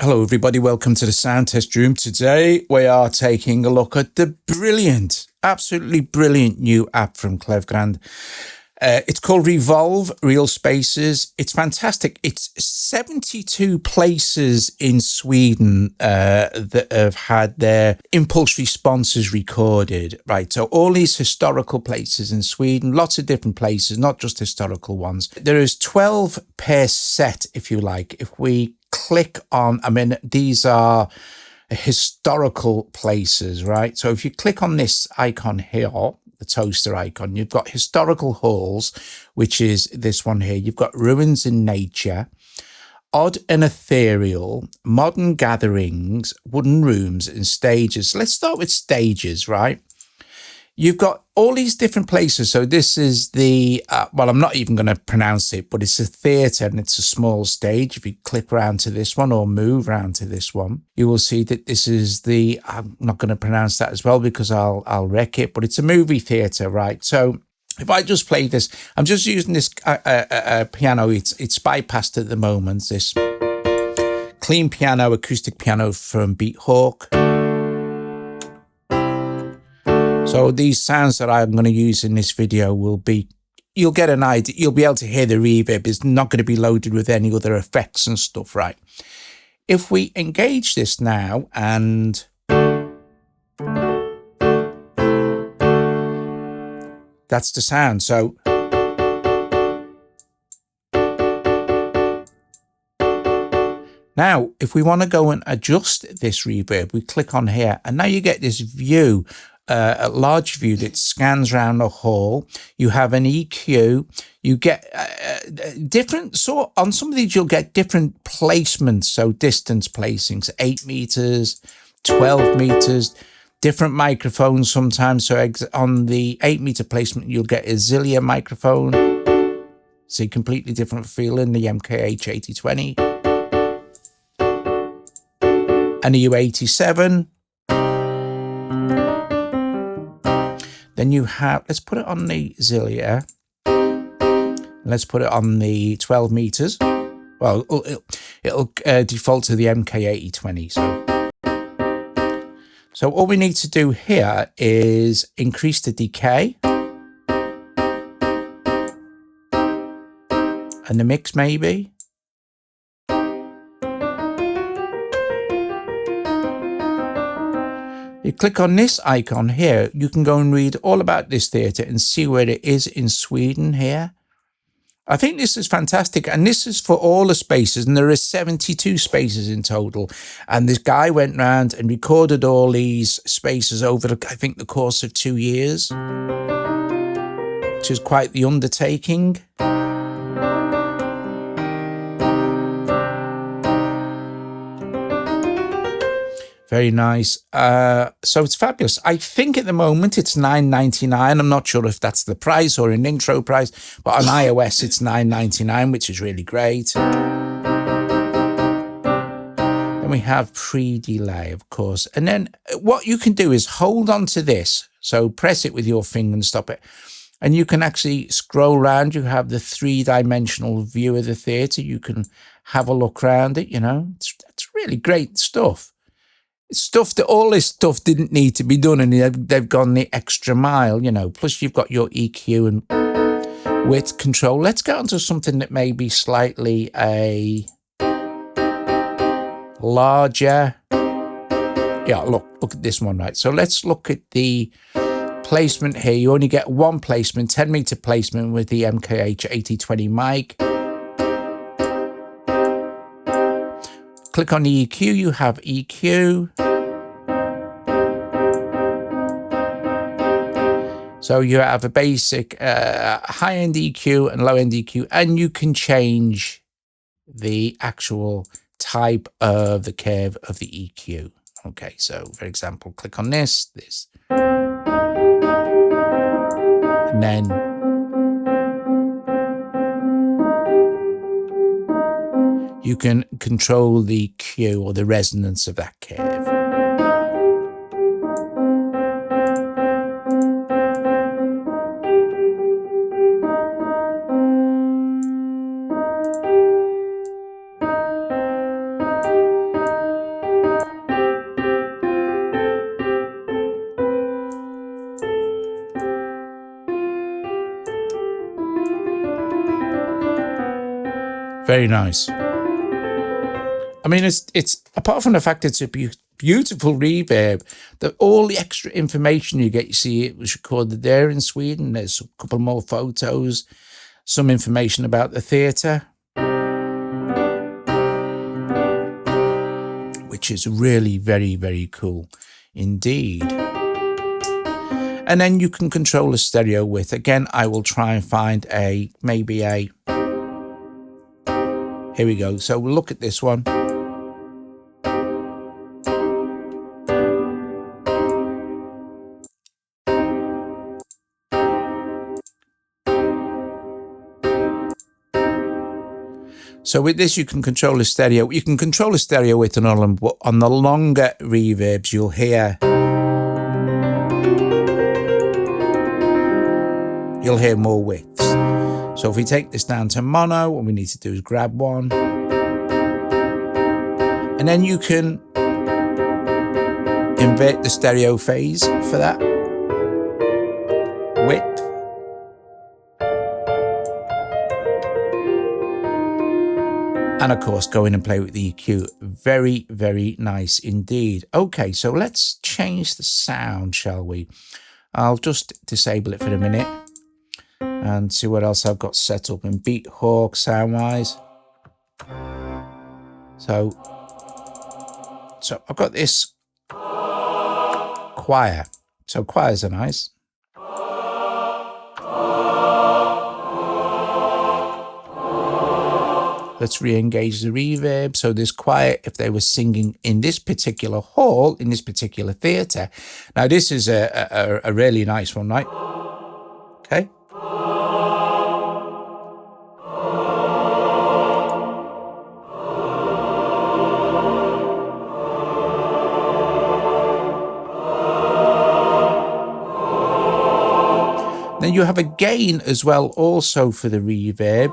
Hello everybody, welcome to the sound test room. Today we are taking a look at the brilliant, absolutely brilliant new app from Clevgrand. It's called Revolve, Real Spaces. It's fantastic. It's 72 places in Sweden that have had their impulse responses recorded, right? So all these historical places in Sweden, lots of different places, not just historical ones. There is 12 per set, if you like. If we click on, these are historical places, right? So if you click on this icon here, the toaster icon, you've got historical halls, which is this one here. You've got ruins in nature, odd and ethereal, modern gatherings, wooden rooms and stages. Let's start with stages, right? You've got all these different places. So this is the, well, I'm not even going to pronounce it, but it's a theatre and it's a small stage. If you click around to this one or move around to this one, you will see that this is the, I'm not going to pronounce that as well because I'll wreck it, but it's a movie theatre, right? So if I just play this, I'm just using this piano. It's bypassed at the moment, this clean piano, acoustic piano from Beathawk. So these sounds that I'm going to use in this video will be, you'll get an idea, you'll be able to hear the reverb. It's not going to be loaded with any other effects and stuff, right? If we engage this now and that's the sound. So now, if we want to go and adjust this reverb, we click on here and now you get this view, a large view that scans around the hall. You have an EQ. You get different, so on some of these you'll get different placements, so distance placings, 8 meters, 12 meters, different microphones sometimes. So on the 8-meter placement, you'll get a Zeeon microphone. See, completely different feel in the MKH8020. And a U87. Then you have, let's put it on the Zeeon. Let's put it on the 12 meters. Well, it'll default to the MK8020. So all we need to do here is increase the decay. And the mix maybe. You click on this icon here, you can go and read all about this theatre and see where it is in Sweden here. I think this is fantastic, and this is for all the spaces, and there are 72 spaces in total. And this guy went round and recorded all these spaces over, I think, the course of 2 years, which is quite the undertaking. Very nice. So it's fabulous. I think at the moment it's $9.99. I'm not sure if that's the price or an intro price, but on iOS it's $9.99, which is really great. Then we have pre-delay, of course. And then what you can do is hold on to this. So press it with your finger and stop it. And you can actually scroll around. You have the 3-dimensional view of the theatre. You can have a look around it, you know. It's really great stuff. Stuff that all this stuff didn't need to be done, and they've gone the extra mile, you know. Plus you've got your EQ and width control. Let's get onto something that may be slightly a larger. Yeah, look at this one, right? So let's look at the placement here. You only get one placement, 10-meter placement with the MKH8020 mic. Click on the EQ, you have EQ. So you have a basic high-end EQ and low-end EQ, and you can change the actual type of the curve of the EQ. Okay, so for example, click on this. And then you can control the Q or the resonance of that curve. Very nice. I mean, it's apart from the fact it's a beautiful reverb, that all the extra information you get, you see it was recorded there in Sweden. There's a couple more photos, some information about the theatre, which is really very, very cool indeed. And then you can control the stereo width. Again, I will try and find maybe a, here we go. So we'll look at this one. So with this, you can control the stereo. You can control the stereo width and all, but on the longer reverbs, you'll hear more widths. So if we take this down to mono, what we need to do is grab one. And then you can invert the stereo phase for that width. And of course, go in and play with the EQ. Very, very nice indeed. Okay, so let's change the sound, shall we? I'll just disable it for a minute and see what else I've got set up in Beat Hawk sound-wise. So I've got this choir. So choirs are nice. Let's re-engage the reverb. So this choir, if they were singing in this particular hall, in this particular theatre. Now this is a really nice one, right? Okay. Then you have a gain as well also for the reverb.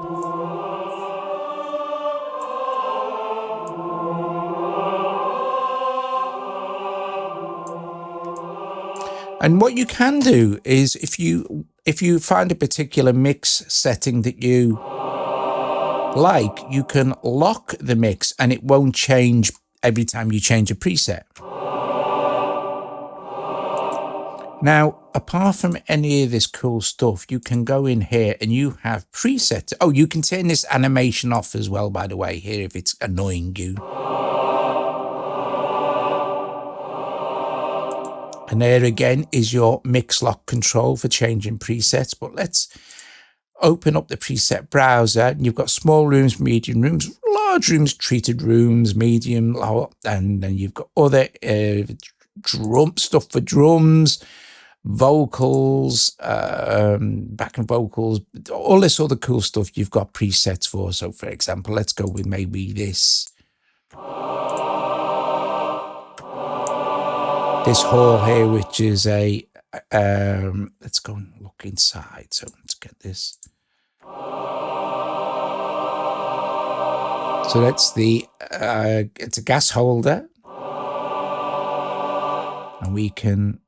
And what you can do is if you find a particular mix setting that you like, you can lock the mix and it won't change every time you change a preset. Now, apart from any of this cool stuff, you can go in here and you have presets. Oh, you can turn this animation off as well, by the way, here if it's annoying you. And there again is your mix lock control for changing presets. But let's open up the preset browser. And you've got small rooms, medium rooms, large rooms, treated rooms, medium, lower, and then you've got other drum stuff for drums, vocals, backing vocals, all this other cool stuff you've got presets for. So for example, let's go with maybe this hall here, which is a let's go and look inside. So let's get this. So that's it's a gas holder, and we can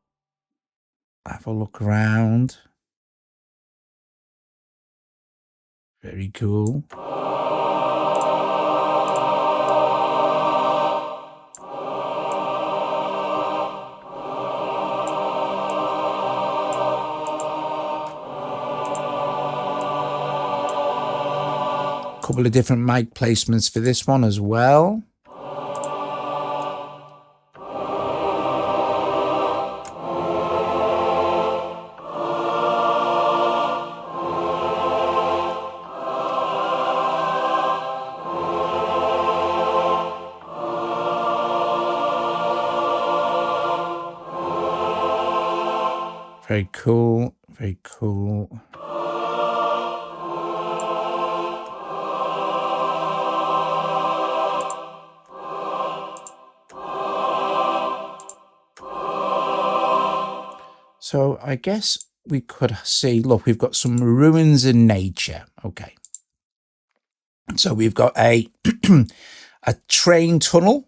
have a look around. Very cool. Couple of different mic placements for this one as well. Very cool, very cool. So I guess we could see, look, we've got some ruins in nature. Okay. So we've got a train tunnel.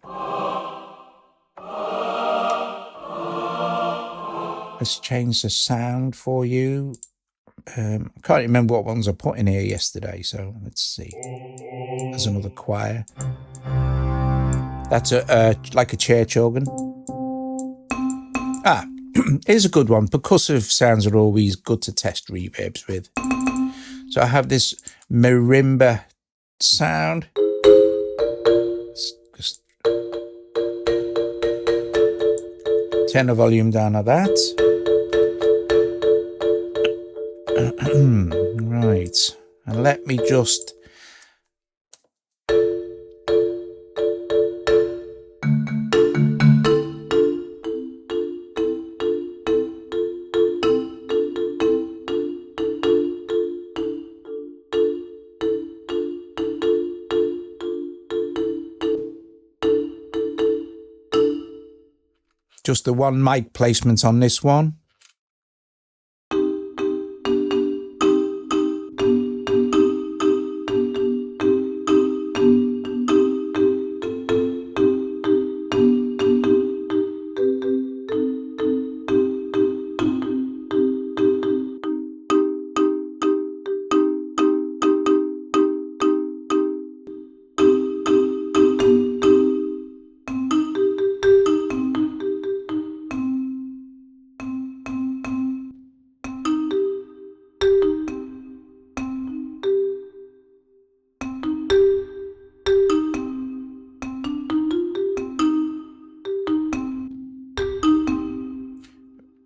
Let's change the sound for you. I can't remember what ones I put in here yesterday, so let's see. There's another choir. That's like a church organ. Ah, here's a good one. Percussive sounds are always good to test reverbs with. So I have this marimba sound. Just turn the volume down on that. Right, and let me just the one mic placement on this one.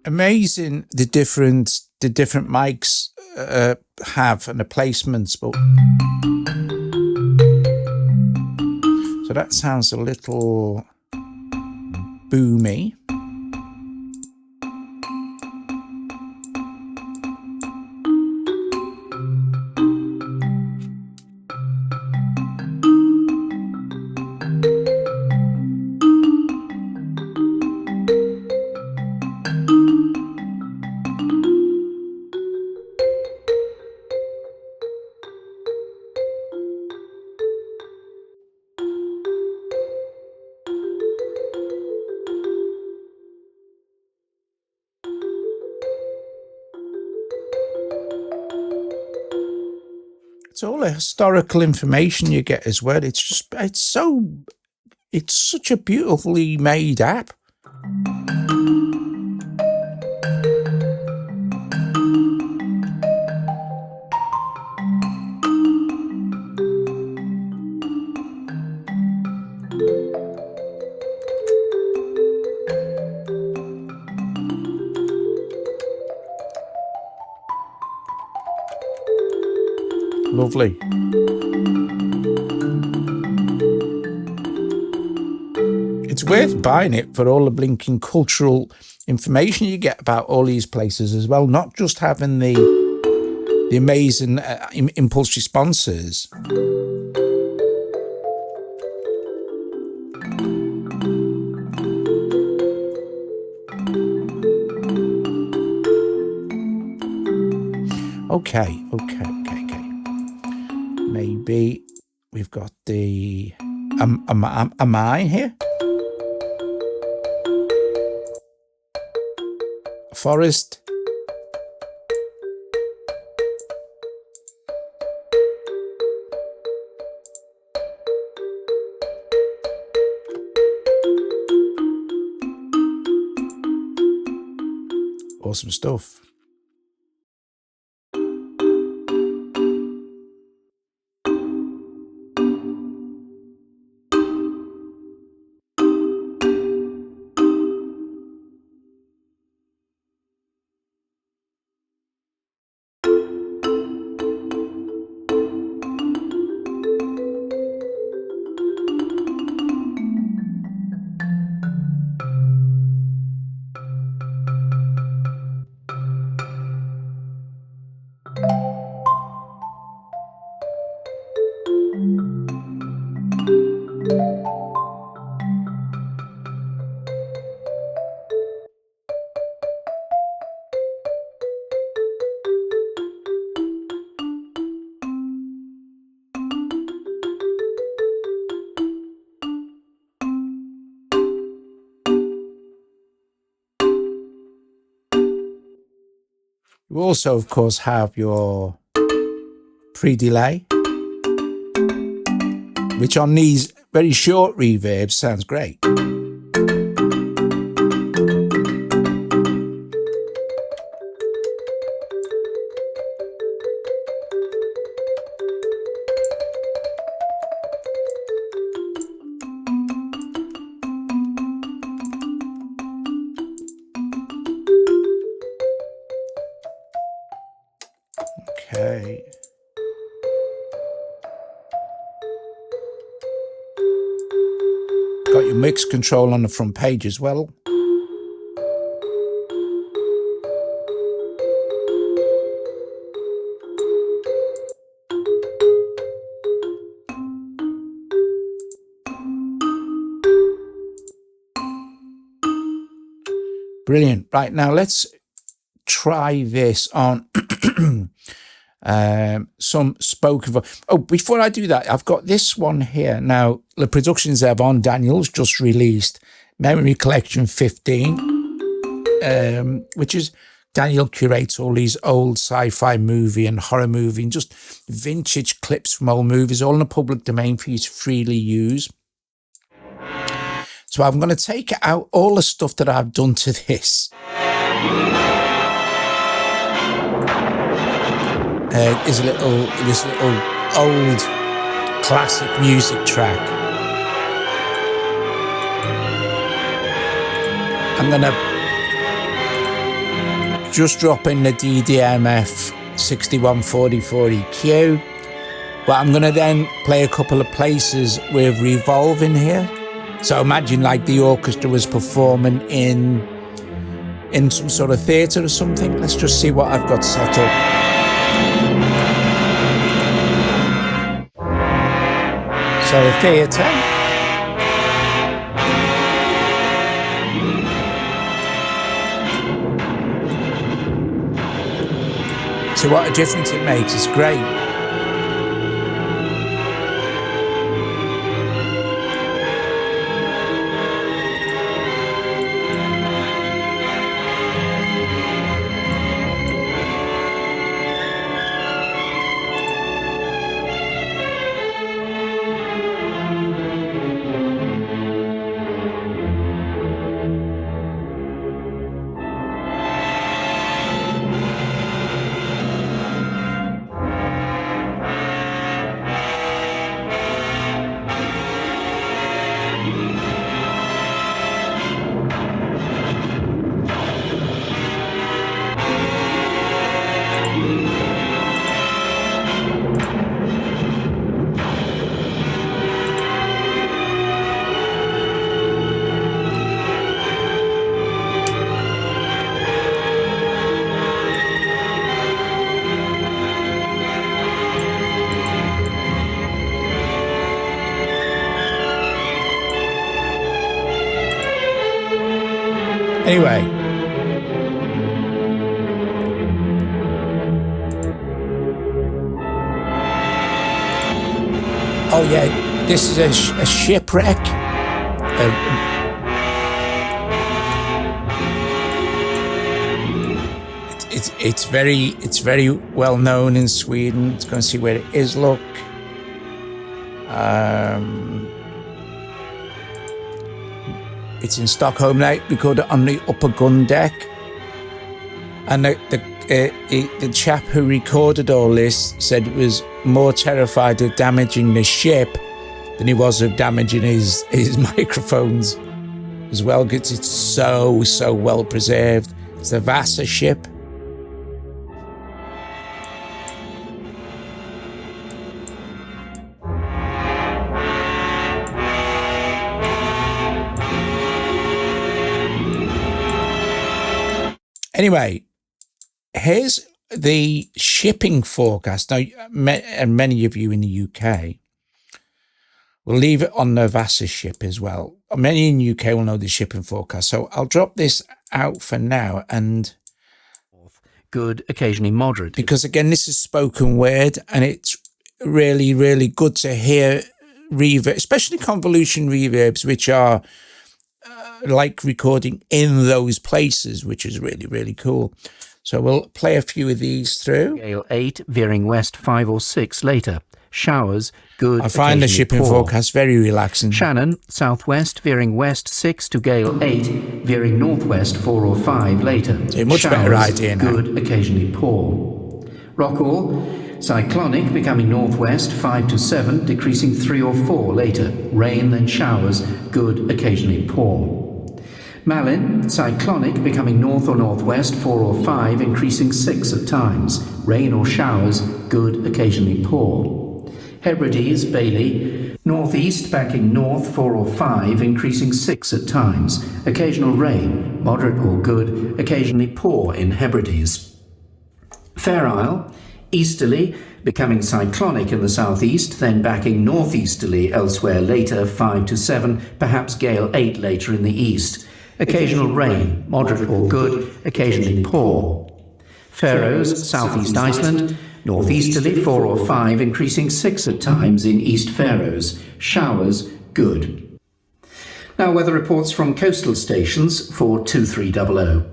Amazing the different mics have and the placements, but so that sounds a little boomy. It's all the historical information you get as well. It's such a beautifully made app. Lovely. It's worth buying it for all the blinking cultural information you get about all these places as well, not just having the amazing impulse responses. Okay. Maybe we've got the am I here? Forest. Awesome stuff. You also, of course, have your pre-delay, which on these very short reverbs sounds great. Okay. Got your mix control on the front page as well. Brilliant. Right, now let's try this on some spoken. Oh, before I do that, I've got this one here. Now, Les Productions Zvon, Daniel's just released Memory Collection 15, which is Daniel curates all these old sci-fi movie and horror movie and just vintage clips from old movies, all in the public domain for you to freely use. So I'm going to take out all the stuff that I've done to this. Is this little old classic music track. I'm going to just drop in the DDMF 6144 EQ, but I'm going to then play a couple of places with Revolve in here. So imagine like the orchestra was performing in some sort of theatre or something. Let's just see what I've got set up. So a theatre. See what a difference it makes. It's great. Anyway, oh yeah, this is a shipwreck. It's very well known in Sweden. Let's go and see where it is. Look. It's in Stockholm now, recorded on the upper gun deck. And the chap who recorded all this said it was more terrified of damaging the ship than he was of damaging his microphones as well, because it's so well preserved. It's the Vasa ship. Anyway, here's the shipping forecast. Now, and many of you in the UK will leave it on the Vasa ship as well. Many in the UK will know the shipping forecast. So I'll drop this out for now. And good, occasionally moderate. Because again, this is spoken word, and it's really, really good to hear reverb, especially convolution reverbs, which are like recording in those places, which is really, really cool. So we'll play a few of these through. Gale 8, veering west 5 or 6 later. Showers, good. I find the occasionally shipping poor. forecast very relaxing. Shannon, southwest, veering west 6 to gale 8, veering northwest 4 or 5 later. So a much better idea now. Good, occasionally poor. Rockall, cyclonic, becoming northwest 5 to 7, decreasing 3 or 4 later. Rain, then showers, good, occasionally poor. Malin, cyclonic, becoming north or northwest 4 or 5, increasing 6 at times. Rain or showers, good, occasionally poor. Hebrides, Bailey, northeast, backing north 4 or 5, increasing 6 at times. Occasional rain, moderate or good, occasionally poor in Hebrides. Fair Isle, easterly, becoming cyclonic in the southeast, then backing northeasterly elsewhere later 5 to 7, perhaps gale 8 later in the east. Occasional rain, moderate or good, occasionally poor. Faroes, southeast Iceland, northeasterly 4 or 5, increasing 6 at times in East Faroes. Showers, good. Now weather reports from coastal stations for 2300.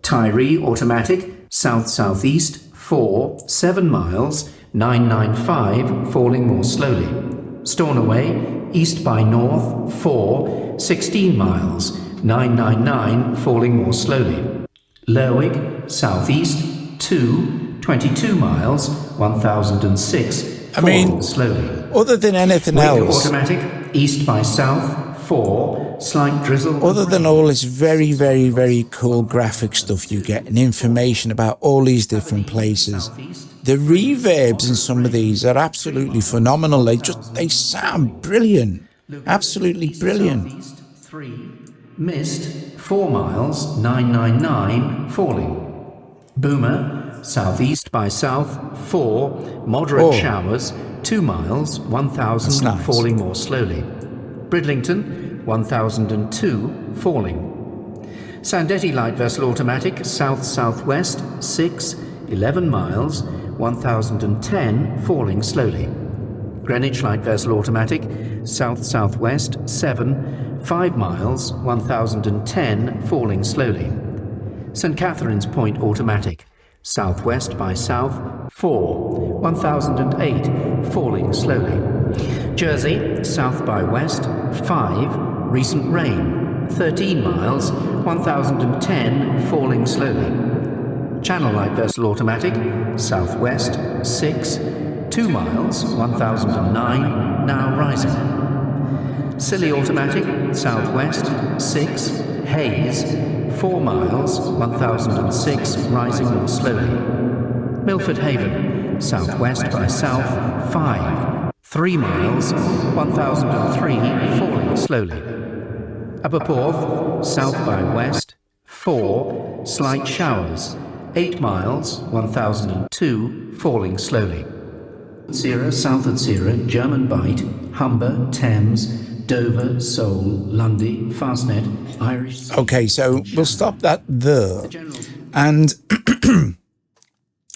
Tyree, automatic, south-southeast, 4, 7 miles, 995, falling more slowly. Stornoway, east by north, 4, 16 miles, 999, falling more slowly. Lerwick, southeast, 2, 22 miles, 1006, falling slowly. Other than anything Wick, else, automatic, east by south, 4, slight drizzle. other than all this very, very, very cool graphic stuff you get and information about all these different places, the reverbs in some of these are absolutely phenomenal. They sound brilliant. Absolutely brilliant. 3, mist, 4 miles, 999, falling. Boomer, southeast by south, 4, moderate showers, 2 miles, 1000, nice. falling more slowly. Bridlington, 1002, falling. Sandetti light vessel automatic, south-southwest, 6, 11 miles, 1010, falling slowly. Greenwich light vessel automatic, south-southwest, 7, 5 miles, 1010, falling slowly. St. Catherine's Point automatic, southwest by south, 4, 1008, falling slowly. Jersey, south by west, 5, recent rain, 13 miles, 1010, falling slowly. Channel light vessel automatic, southwest, 6, 2 miles, 1009, now rising. Scilly automatic, southwest, 6, haze, 4 miles, 1006, rising more slowly. Milford Haven, southwest by south, 5, 3 miles, 1003, falling slowly. Upper Porth, south by west, 4, slight showers, 8 miles, 1002, falling slowly. Sierra, south at Sierra, German Bight, Humber, Thames, Dover, Seoul, Lundy, Fastnet, Irish... Okay, so we'll stop that there. And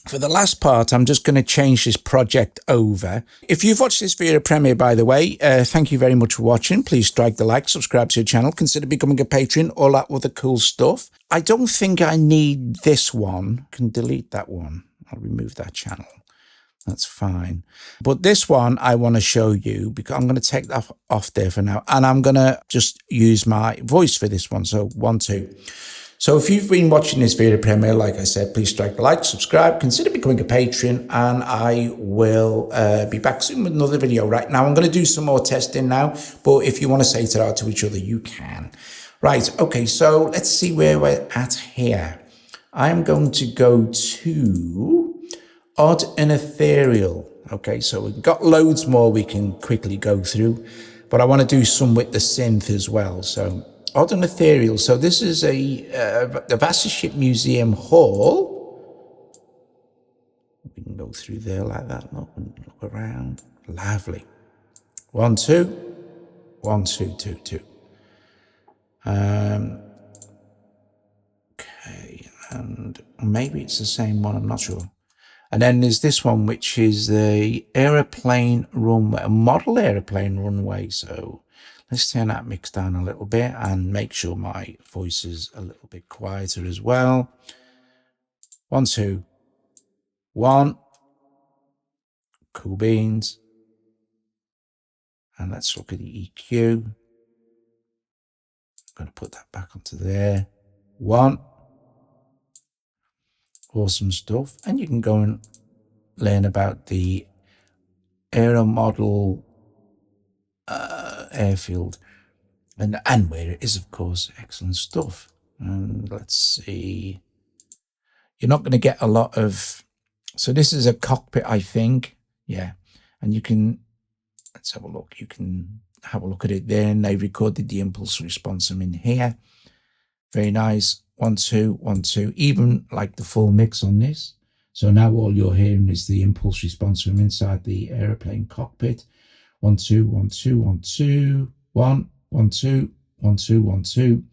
for the last part, I'm just going to change this project over. If you've watched this video premiere, by the way, thank you very much for watching. Please strike the like, subscribe to the channel, consider becoming a patron, all that other cool stuff. I don't think I need this one. I can delete that one. I'll remove that channel. That's fine. But this one I want to show you because I'm going to take that off there for now. And I'm going to just use my voice for this one. So 1, 2. So if you've been watching this video premiere, like I said, please strike the like, subscribe, consider becoming a patron, and I will be back soon with another video. Right now, I'm going to do some more testing now, but if you want to say it out to each other, you can. Right, okay, so let's see where we're at here. I'm going to go to odd and ethereal. Okay, so we've got loads more we can quickly go through, but I want to do some with the synth as well. So odd and ethereal. So this is the Vassership Museum Hall. We can go through there like that. Look around. Lovely. 1, 2. 1, 2, 2, 2. Okay, and maybe it's the same one. I'm not sure. And then there's this one, which is the aeroplane runway, a model aeroplane runway. So let's turn that mix down a little bit and make sure my voice is a little bit quieter as well. 1, 2, 1. Cool beans. And let's look at the EQ. I'm going to put that back onto there. 1. Awesome stuff. And you can go and learn about the aero model airfield and where it is, of course. Excellent stuff. And let's see. You're not going to get a lot of... So this is a cockpit, I think. Yeah. And you can... Let's have a look. You can have a look at it there. And they recorded the impulse response in here. Very nice. 1, 2, 1, 2. Even like the full mix on this. So now all you're hearing is the impulse response from inside the aeroplane cockpit. 1, 2, 1, 2, 1, 2, 1, 1, 2, 1, 2, 1, 2.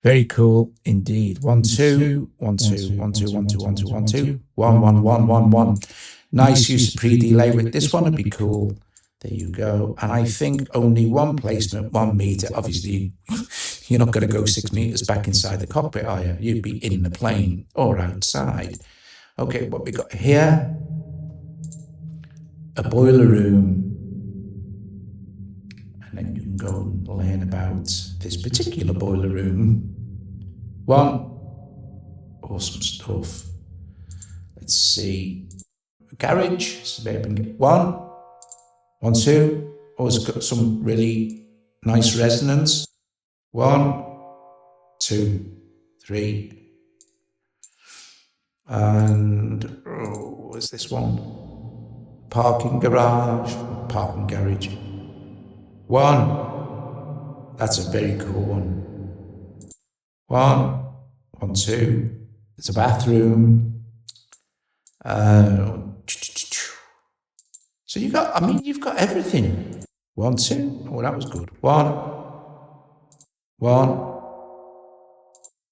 Very cool indeed. 1, 2, 1, 2, 1, 2, 1, 2, 1, 2, 1, 2, 1, 1, 1, 1, 1. Nice use of pre-delay with this one would be cool. There you go. And I think only one placement, 1 meter. Obviously, you're not going to go 6 meters back inside the cockpit, are you? You'd be in the plane or outside. Okay, what we got here? A boiler room. And then you can go and learn about this particular boiler room. 1. Awesome stuff. Let's see. A garage. Suburban. 1. 1, 2. Oh, it's got some really nice resonance. 1, 2, 3. And what's this one? Parking garage, parking garage. 1. That's a very cool one. 1, 1, 2. It's a bathroom. So you got, I mean, you've got everything. 1, 2. Oh, that was good. 1, 1,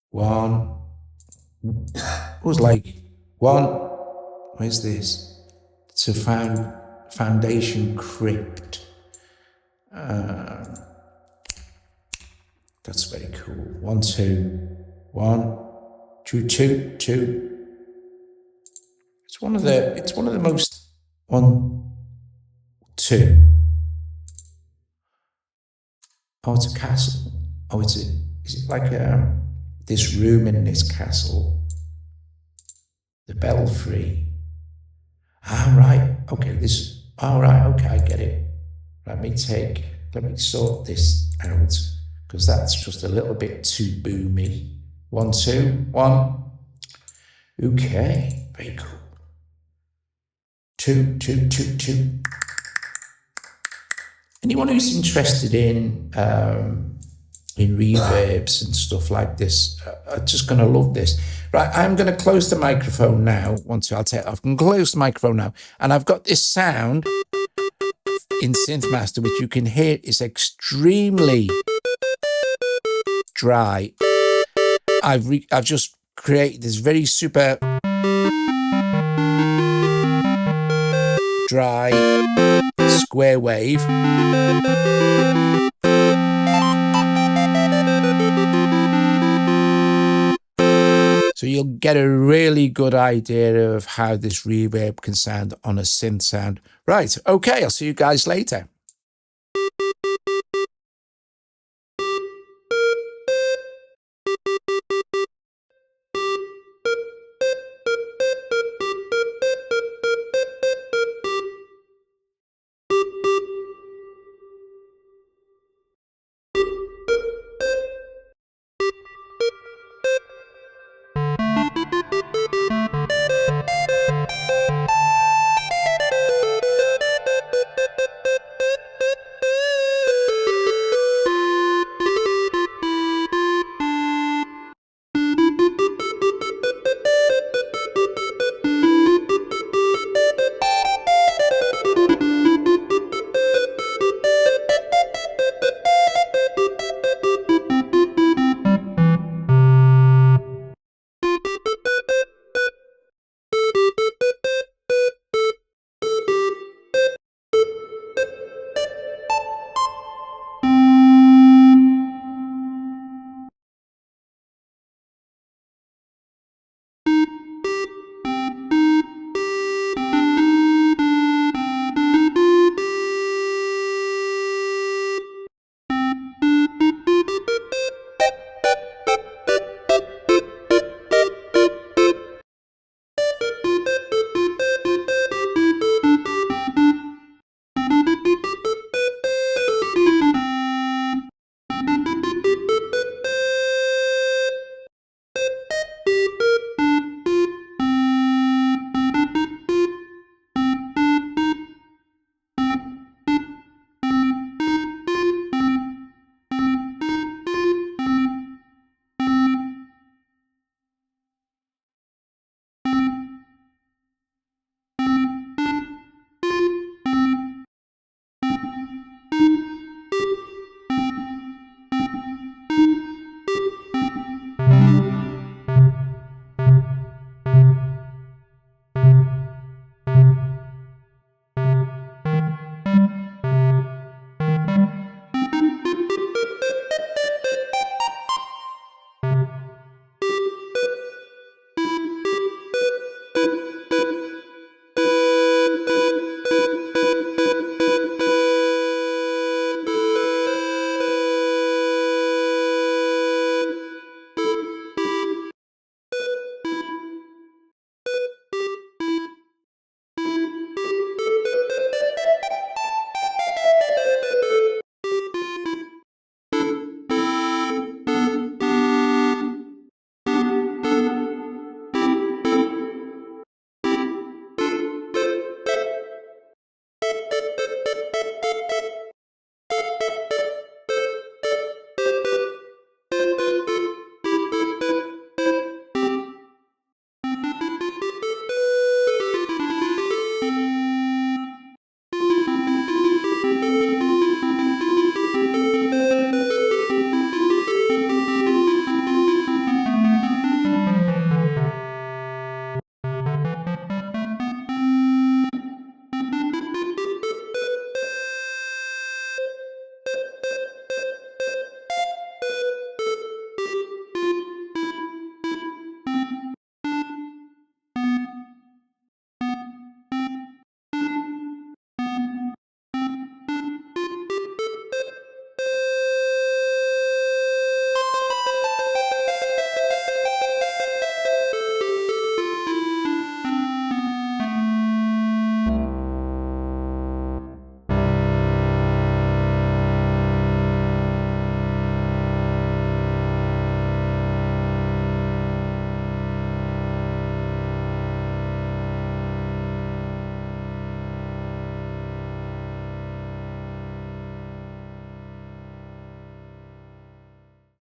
1. It was like 1. Where's this? It's a foundation crypt. That's very cool. 1, 2, 1, 2, 2, 2. It's one of the most 1, 2. Oh, it's a castle. Oh, is it like this room in this castle? The belfry. Ah, right. Okay, all right. Okay, I get it. Let me sort this out because that's just a little bit too boomy. 1, 2, 1. Okay, very cool. 2, 2, 2, 2. Anyone who's interested in reverbs and stuff like this are just going to love this. Right, I'm going to close the microphone now. I'll take it off. I'm going to close the microphone now. And I've got this sound in SynthMaster, which you can hear is extremely dry. I've just created this very super dry square wave. So you'll get a really good idea of how this reverb can sound on a synth sound. Right, okay, I'll see you guys later.